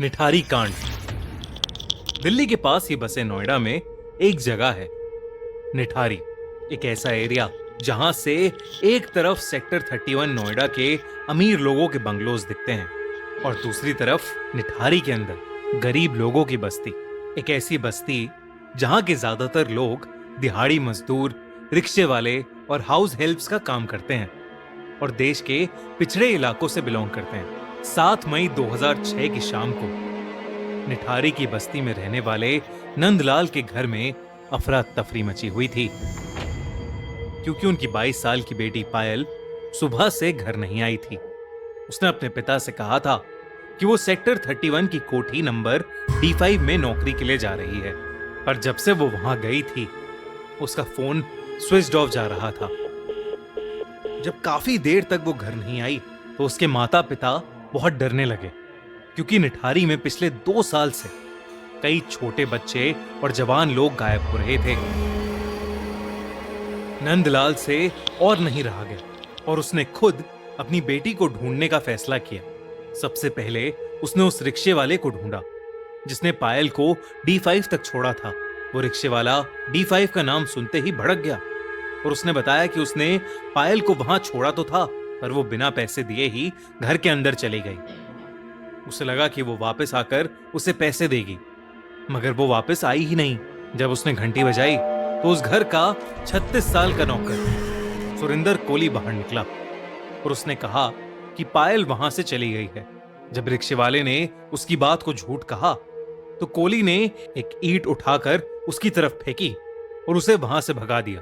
निठारी कांड। दिल्ली के पास ही बसे नोएडा में एक जगह है निठारी, एक ऐसा एरिया जहां से एक तरफ सेक्टर 31 नोएडा के अमीर लोगों के बंगलोज दिखते हैं और दूसरी तरफ निठारी के अंदर गरीब लोगों की बस्ती। एक ऐसी बस्ती जहां के ज्यादातर लोग दिहाड़ी मजदूर, रिक्शे वाले और हाउस हेल्प्स का काम करते हैं और देश के पिछड़े इलाकों से बिलोंग करते हैं। 7 मई 2006 की शाम को निठारी की बस्ती में रहने वाले नंदलाल के घर में अफरा तफरी मची हुई थी, क्योंकि उनकी 22 साल की बेटी पायल सुबह से घर नहीं आई थी। उसने अपने पिता से कहा था कि वो सेक्टर 31 की कोठी नंबर D5 में नौकरी के लिए जा रही है, पर जब से वो वहां गई थी उसका फोन स्विच ऑफ जा रहा था। जब काफी देर तक वो घर नहीं आई तो उसके माता पिता बहुत डरने लगे, क्योंकि निठारी में पिछले 2 साल से कई छोटे बच्चे और जवान लोग गायब हो रहे थे। नंदलाल से और नहीं रहा गया और उसने खुद अपनी बेटी को ढूंढने का फैसला किया। सबसे पहले उसने उस रिक्शे वाले को ढूंढा जिसने पायल को D5 तक छोड़ा था। वो रिक्शे वाला D5 का नाम सुनते ही भड़क गया और उसने बताया कि उसने पायल को वहां छोड़ा तो था, पर वो बिना पैसे दिए ही घर के अंदर चली गई। उसे लगा कि वो वापस आकर उसे पैसे देगी, मगर वो वापस आई ही नहीं। जब उसने घंटी बजाई तो उस घर का 36 साल का नौकर सुरिंदर कोली बाहर निकला और उसने कहा कि पायल वहां से चली गई है। जब रिक्शे वाले ने उसकी बात को झूठ कहा तो कोली ने एक ईंट उठाकर उसकी तरफ फेंकी और उसे वहां से भगा दिया।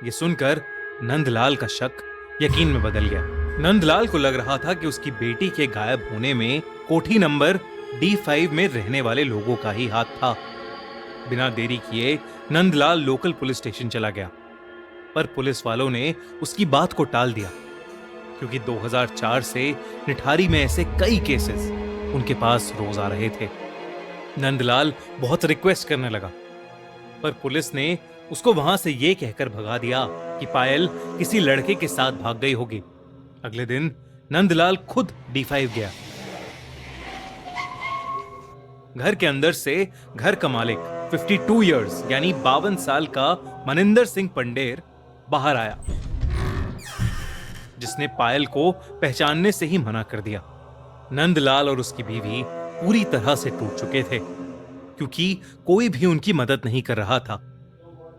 ये सुनकर नंदलाल का शक यकीन में बदल गया। नंदलाल को लग रहा था कि उसकी बेटी के गायब होने में कोठी नंबर D5 में रहने वाले लोगों का ही हाथ था। बिना देरी किए नंदलाल लोकल पुलिस स्टेशन चला गया, पर पुलिस वालों ने उसकी बात को टाल दिया, क्योंकि 2004 से निठारी में ऐसे कई केसेस उनके पास रोज आ रहे थे। नंदलाल बहुत रिक्वेस्ट करने लगा, पर पुलिस ने उसको वहां से ये कहकर भगा दिया कि पायल किसी लड़के के साथ भाग गई होगी। अगले दिन नंदलाल खुद D5 गया। घर के अंदर से घर का मालिक 52 इयर्स यानी 52 साल का मनिंदर सिंह पंडेर बाहर आया, जिसने पायल को पहचानने से ही मना कर दिया। नंदलाल और उसकी बीवी पूरी तरह से टूट चुके थे, क्योंकि कोई भी उनकी मदद नहीं कर रहा था।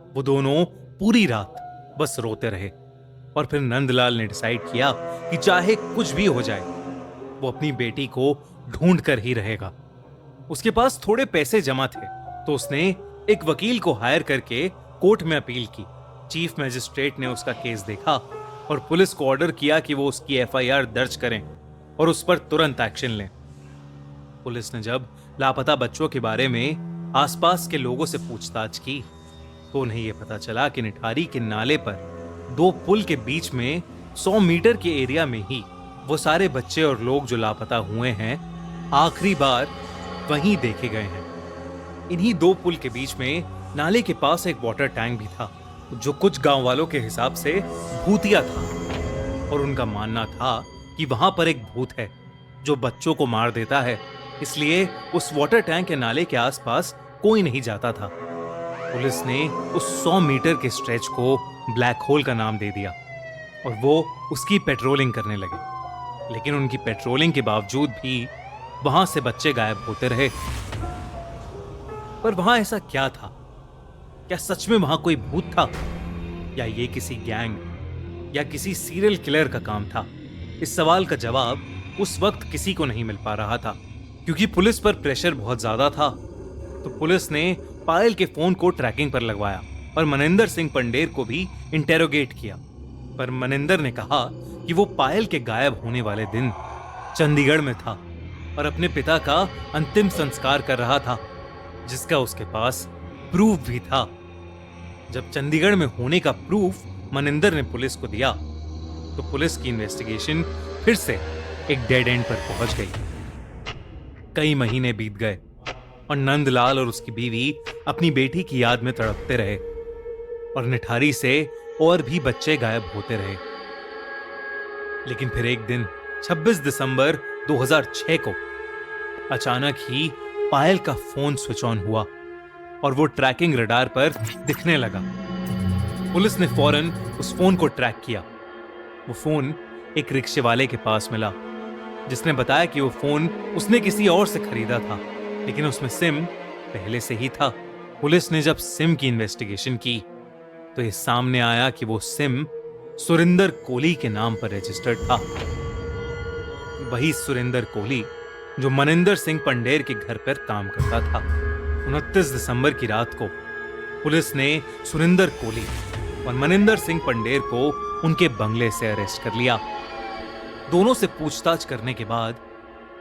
वो दोनों पूरी रात बस रोते रहे और फिर नंदलाल ने डिसाइड किया कि चाहे कुछ भी हो जाए वो अपनी बेटी को ढूंढ कर ही रहेगा। उसके पास थोड़े पैसे जमा थे तो उसने एक वकील को हायर करके कोर्ट में अपील की। चीफ मजिस्ट्रेट ने उसका केस देखा और पुलिस को ऑर्डर किया कि वो उसकी FIR दर्ज करें और उस पर तुरंत एक्शन लें। पुलिस ने जब लापता बच्चों के बारे में आसपास के लोगों से पूछताछ की तो उन्हें यह पता चला कि निठारी के नाले पर 2 पुल के बीच में 100 मीटर के एरिया में ही वो सारे बच्चे और लोग जो लापता हुए हैं आखिरी बार वहीं देखे गए हैं। इन्हीं 2 पुल के बीच में नाले के पास एक वाटर टैंक भी था, जो कुछ गांव वालों के हिसाब से भूतिया था और उनका मानना था कि वहां पर एक भूत है जो बच्चों को मार देता है, इसलिए उस वाटर टैंक के नाले के आसपास कोई नहीं जाता था। पुलिस ने उस 100 मीटर के स्ट्रेच को ब्लैक होल का नाम दे दिया और वो उसकी पेट्रोलिंग करने लगे, लेकिन उनकी पेट्रोलिंग के बावजूद भी वहां से बच्चे गायब होते रहे। पर वहां ऐसा क्या था? क्या सच में वहां कोई भूत था, या ये किसी गैंग या किसी सीरियल किलर का काम था? इस सवाल का जवाब उस वक्त किसी को नहीं मिल पा रहा था, क्योंकि पुलिस पर प्रेशर बहुत ज्यादा था। तो पुलिस ने पायल के फोन को ट्रैकिंग पर लगवाया और मनिंदर सिंह पंडेर को भी इंटेरोगेट किया, पर मनिंदर ने कहा कि वो पायल के गायब होने वाले दिन चंडीगढ़ में था और अपने पिता का अंतिम संस्कार कर रहा था, जिसका उसके पास प्रूफ भी था। जब चंडीगढ़ में होने का प्रूफ मनिंदर ने पुलिस को दिया तो पुलिस की इन्वेस्टिगेशन फिर से एक डेड एंड पर पहुंच गई। कई महीने बीत गए और नंदलाल और उसकी बीवी अपनी बेटी की याद में तड़पते रहे और निठारी से और भी बच्चे गायब होते रहे। लेकिन फिर एक दिन 26 दिसंबर 2006 को अचानक ही पायल का फोन स्विच ऑन हुआ और वो ट्रैकिंग रडार पर दिखने लगा। पुलिस ने फौरन उस फोन को ट्रैक किया। वो फोन एक रिक्शे वाले के पास मिला, जिसने बताया कि वो फोन उसने किसी और से खरीदा था, लेकिन उसमें सिम पहले से ही था। पुलिस ने जब सिम की इन्वेस्टिगेशन की तो ये सामने आया कि वो सिम सुरिंदर कोहली के नाम पर रजिस्टर्ड था। वही सुरिंदर कोहली जो मनिंदर सिंह पंडेर के घर पर काम करता था। 29 दिसंबर की रात को पुलिस ने सुरिंदर कोहली और मनिंदर सिंह पंडेर को उनके बंगले से अरेस्ट कर लिया। दोनों से पूछताछ करने के बाद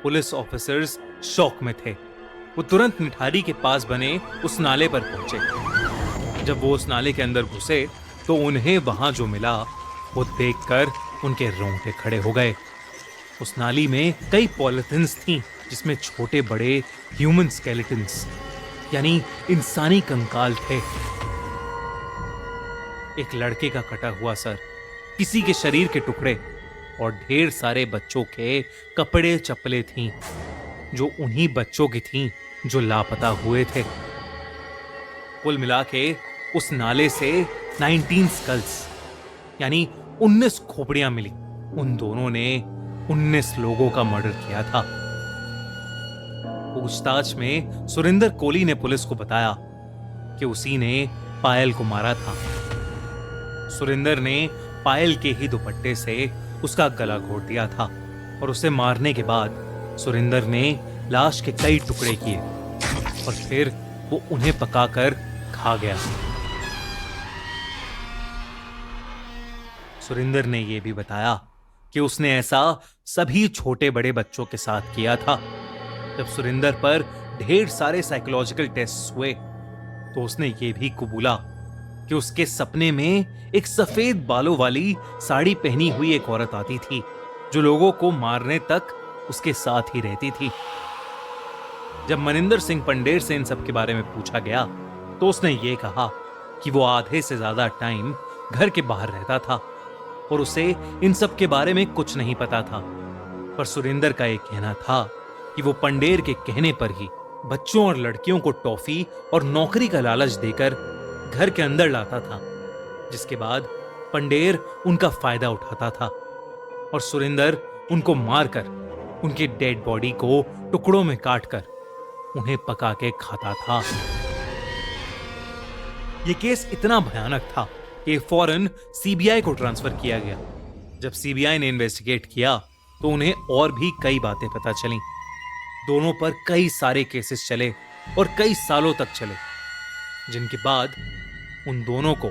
पुलिस ऑफिसर्स शॉक में थे। वो तुरंत निठारी के पास बने उस नाले पर पहुंचे। जब वो उस नाले के अंदर घुसे तो उन्हें वहां जो मिला वो देखकर उनके रोंगटे खड़े हो गए। उस नाली में कई पॉलिथिन्स थीं, जिसमें छोटे बड़े ह्यूमन स्केलेटन्स यानी इंसानी कंकाल थे। एक लड़के का कटा हुआ सर, किसी के शरीर के टुकड़े और ढेर सारे बच्चों के कपड़े चप्पलें थीं, जो उन्हीं बच्चों की थीं जो लापता हुए थे। कुल मिला के उस नाले से 19 स्कल्स यानी 19 खोपड़ियां मिली। उन दोनों ने 19 लोगों का मर्डर किया था। पूछताछ में सुरिंदर कोहली ने पुलिस को बताया कि उसी ने पायल को मारा था। सुरिंदर ने पायल के ही दुपट्टे से उसका गला घोट दिया था और उसे मारने के बाद सुरिंदर ने लाश के कई टुकड़े किए और फिर वो उन्हें पकाकर खा गया। सुरिंदर ने यह भी बताया कि उसने ऐसा सभी छोटे बड़े बच्चों के साथ किया था। जब सुरिंदर पर ढेर सारे साइकोलॉजिकल टेस्ट हुए तो उसने ये भी कबूला कि उसके सपने में एक सफेद बालों वाली साड़ी पहनी हुई एक औरत आती थी, जो लोगों को मारने तक उसके साथ ही रहती थी। जब मनिंदर सिंह पंडेर से इन सब के बारे में पूछा गया तो उसने ये कहा कि वो आधे से ज्यादा टाइम घर के बाहर रहता था और उसे इन सब के बारे में कुछ नहीं पता था। पर सुरिंदर का एक कहना था कि वो पंडेर के कहने पर ही बच्चों और लड़कियों को टॉफी और नौकरी का लालच देकर घर के अंदर लाता था, जिसके बाद पंडेर उनका फायदा उठाता था और सुरिंदर उनको मारकर उनकी डेड बॉडी को टुकड़ों में काटकर उन्हें पका के खाता था। यह केस इतना भयानक था कि फौरन सीबीआई को ट्रांसफर किया गया। जब सीबीआई ने इन्वेस्टिगेट किया तो उन्हें और भी कई बातें पता चली। दोनों पर कई सारे केसेस चले और कई सालों तक चले, जिनके बाद उन दोनों को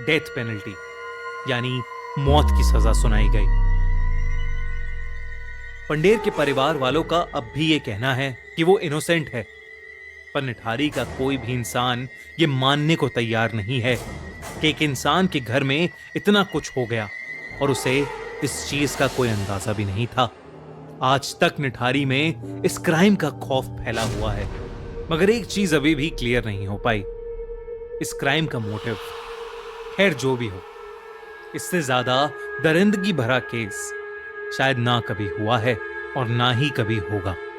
डेथ पेनल्टी यानी मौत की सजा सुनाई गई। पंडेर के परिवार वालों का अब भी यह कहना है कि वो इनोसेंट है, पर निठारी का कोई भी इंसान ये मानने को तैयार नहीं है कि एक इंसान के घर में इतना कुछ हो गया और उसे इस चीज का कोई अंदाजा भी नहीं था। आज तक निठारी में इस क्राइम का खौफ फैला हुआ है, मगर एक चीज अभी भी क्लियर नहीं हो पाई, इस क्राइम का मोटिव। खैर जो भी हो, इससे ज्यादा दरिंदगी भरा केस शायद ना कभी हुआ है और ना ही कभी होगा।